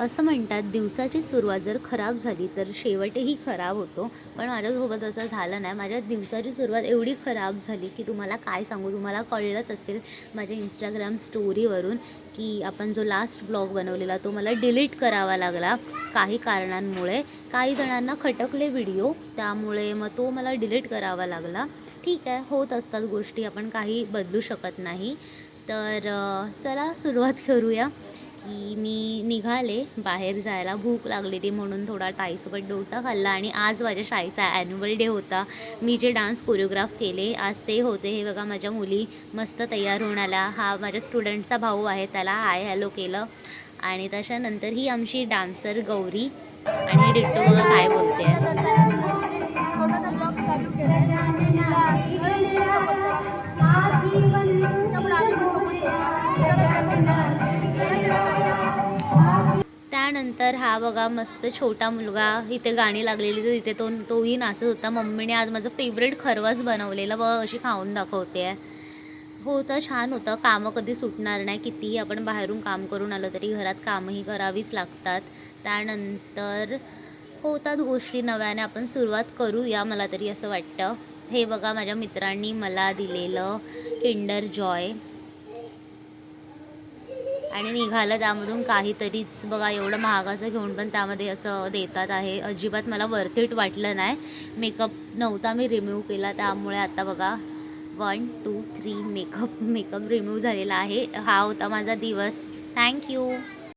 असं म्हणतात दिवसाची सुरुवात जर खराब झाली तर शेवटही खराब होतो. पण माझ्यासोबत असं झालं नाही. माझ्या दिवसाची सुरुवात एवढी खराब झाली की तुम्हाला काय सांगू. तुम्हाला कळलंच असेल माझ्या इंस्टाग्राम स्टोरीवरून की आपण जो लास्ट ब्लॉग बनवलेला तो मला डिलीट करावा लागला काही कारणांमुळे. काही जणांना खटकले व्हिडिओ, त्यामुळे मग तो मला डिलीट करावा लागला. ठीक आहे, होत असतात गोष्टी, आपण काही बदलू शकत नाही. तर चला सुरुवात करूया. की मी निघाले बाहेर जायला, भूक लागलेली म्हणून थोडा ताईसोबत डोसा खाल्ला. आणि आज माझ्या शाळेचा ॲन्युअल डे होता. मी जे डान्स कोरिओग्राफ केले आज ते होते. हे बघा माझ्या मुली मस्त तयार होऊन आल्या. हा माझ्या स्टुडंटचा भाऊ आहे, त्याला हाय हॅलो केलं. आणि त्याच्यानंतर ही आमची डान्सर गौरी. आणि डिट्टो बघा काय बोलते. त्यानंतर हा बघा मस्त छोटा मुलगा, इथे गाणी लागलेली तर इथे तोही नाचत होता. मम्मीने आज माझं फेवरेट खरवस बनवलेलं, बघ अशी खाऊन दाखवते. होतं छान होतं. कामं कधी सुटणार नाही. कितीही आपण बाहेरून काम करून आलो तरी घरात कामंही करावीच लागतात. त्यानंतर होतात गोष्टी नव्याने. आपण सुरुवात करूया, मला तरी असं वाटतं. हे बघा माझ्या मित्रांनी मला दिलेलं किंडर जॉय आणि निघालं त्यामधून काहीतरीच. बघा एवढं महागाचं घेऊन पण त्यामध्ये असं देतात आहे. अजिबात मला वर्थ इट वाटलं नाही. मेकअप नव्हता मी रिमूव्ह केला, त्यामुळे आता बघा 1 2 3 मेकअप रिमूव्ह झालेला आहे. हा होता माझा दिवस. थँक्यू.